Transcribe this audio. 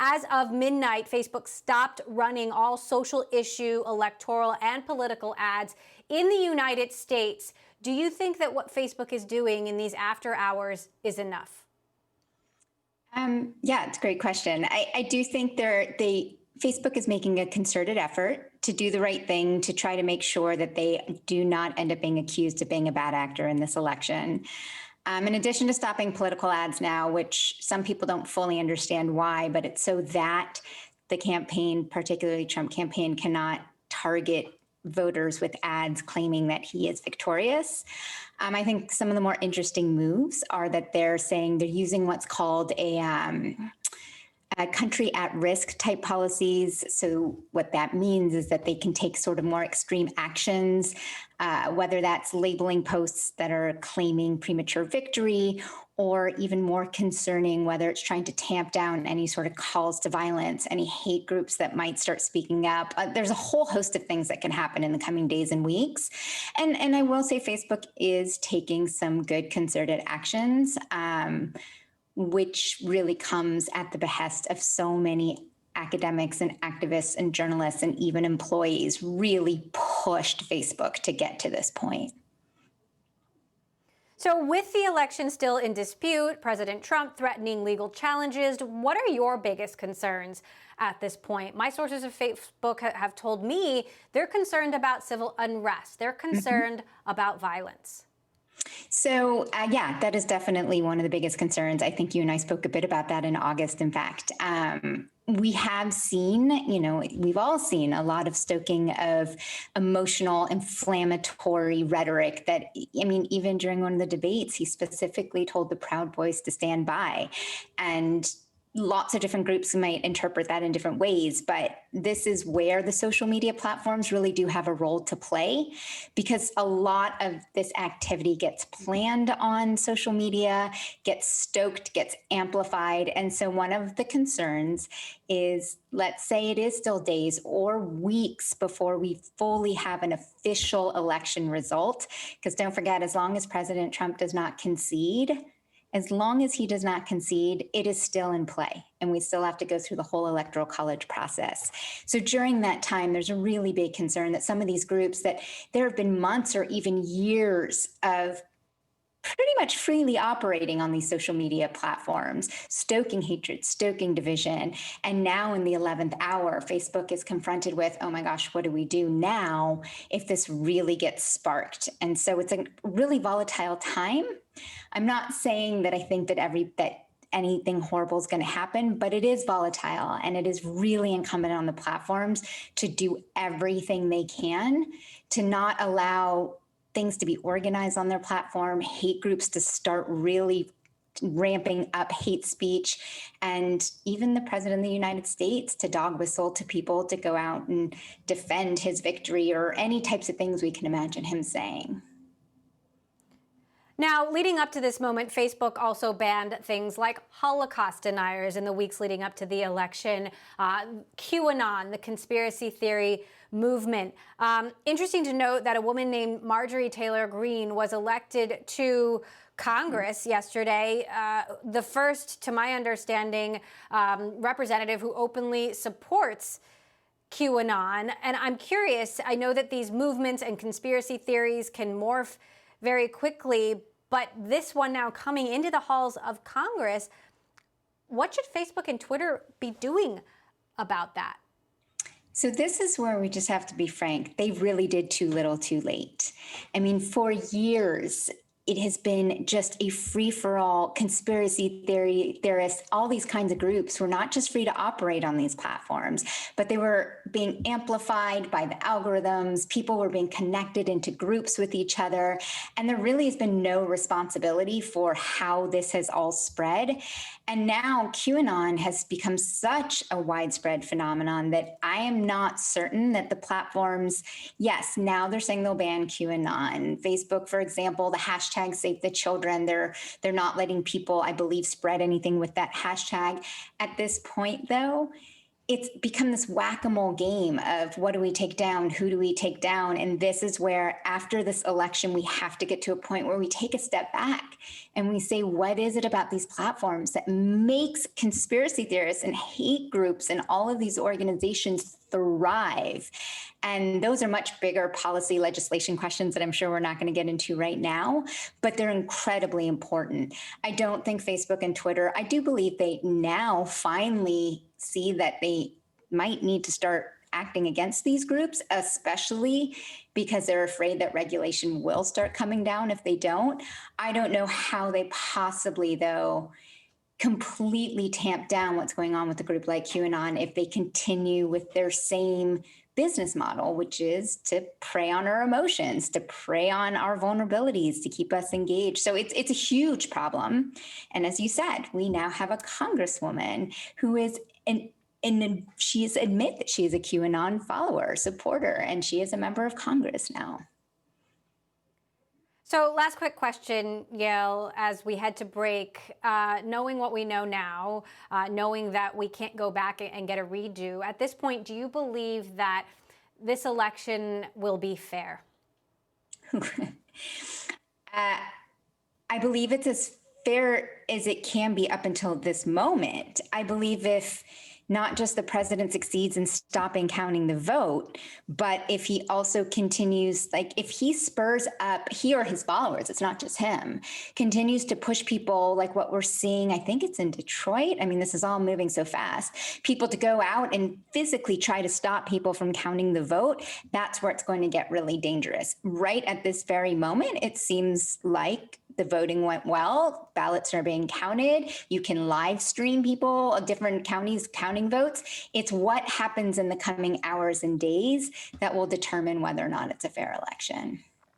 As of midnight, Facebook stopped running all social issue, electoral, and political ads in the United States. Do you think that what Facebook is doing in these after hours is enough? Yeah, it's a great question. I do think Facebook is making a concerted effort to do the right thing to try to make sure that they do not end up being accused of being a bad actor in this election. In addition to stopping political ads now, which some people don't fully understand why, but it's so that the campaign, particularly Trump campaign, cannot target voters with ads claiming that he is victorious. I think some of the more interesting moves are that they're saying they're using what's called a country at risk type policies. So what that means is that they can take sort of more extreme actions, whether that's labeling posts that are claiming premature victory, or even more concerning, whether it's trying to tamp down any sort of calls to violence, any hate groups that might start speaking up. There's a whole host of things that can happen in the coming days and weeks. And I will say Facebook is taking some good concerted actions, which really comes at the behest of so many academics and activists and journalists and even employees really pushed Facebook to get to this point. So with the election still in dispute, President Trump threatening legal challenges, what are your biggest concerns at this point? My sources of Facebook have told me they're concerned about civil unrest. They're concerned about violence. So, yeah, that is definitely one of the biggest concerns. I think you and I spoke a bit about that in August, in fact. We have seen, we've all seen a lot of stoking of emotional, inflammatory rhetoric that, even during one of the debates, he specifically told the Proud Boys to stand by. And lots of different groups might interpret that in different ways, but this is where the social media platforms really do have a role to play, because a lot of this activity gets planned on social media, gets stoked, gets amplified. And so one of the concerns is, let's say it is still days or weeks before we fully have an official election result, because don't forget, as long as President Trump does not concede, it is still in play, and we still have to go through the whole electoral college process. So during that time, there's a really big concern that some of these groups, that there have been months or even years of pretty much freely operating on these social media platforms, stoking hatred, stoking division. And now in the 11th hour, Facebook is confronted with, oh my gosh, what do we do now if this really gets sparked? And so it's a really volatile time. I'm not saying that I think that anything horrible is going to happen, but it is volatile, and it is really incumbent on the platforms to do everything they can to not allow things to be organized on their platform, hate groups to start really ramping up hate speech, and even the president of the United States to dog whistle to people to go out and defend his victory, or any types of things we can imagine him saying. Now, leading up to this moment, Facebook also banned things like Holocaust deniers in the weeks leading up to the election, QAnon, the conspiracy theory movement. Interesting to note that a woman named Marjorie Taylor Greene was elected to Congress yesterday, the first, to my understanding, representative who openly supports QAnon. And I'm curious, I know that these movements and conspiracy theories can morph very quickly, but this one now coming into the halls of Congress, what should Facebook and Twitter be doing about that? So this is where we just have to be frank. They really did too little too late. For years, it has been just a free-for-all. Conspiracy theorists, all these kinds of groups were not just free to operate on these platforms, but they were being amplified by the algorithms. People were being connected into groups with each other. And there really has been no responsibility for how this has all spread. And now QAnon has become such a widespread phenomenon that I am not certain that the platforms, yes, now they're saying they'll ban QAnon. Facebook, for example, the hashtag Save the Children, they're not letting people, I believe, spread anything with that hashtag. At this point, though, it's become this whack-a-mole game of what do we take down? Who do we take down? And this is where after this election, we have to get to a point where we take a step back and we say, what is it about these platforms that makes conspiracy theorists and hate groups and all of these organizations thrive? And those are much bigger policy legislation questions that I'm sure we're not going to get into right now, but they're incredibly important. I don't think Facebook and Twitter, I do believe they now finally see that they might need to start acting against these groups, especially because they're afraid that regulation will start coming down if they don't. I don't know how they possibly, though, completely tamp down what's going on with a group like QAnon if they continue with their same business model, which is to prey on our emotions, to prey on our vulnerabilities, to keep us engaged. So it's a huge problem. And as you said, we now have a congresswoman who is and she's admit that she is a QAnon follower, supporter, and she is a member of Congress now. So last quick question, Yael, as we head to break, knowing what we know now, knowing that we can't go back and get a redo, at this point, do you believe that this election will be fair? I believe it's as fair as it can be up until this moment. I believe if not just the president succeeds in stopping counting the vote, but if he also continues, like if he spurs up, he or his followers, it's not just him, continues to push people like what we're seeing, I think it's in Detroit. I mean, this is all moving so fast. People to go out and physically try to stop people from counting the vote. That's where it's going to get really dangerous. Right at this very moment, it seems like the voting went well. Ballots are being counted. You can live stream people, different counties counting votes. It's what happens in the coming hours and days that will determine whether or not it's a fair election.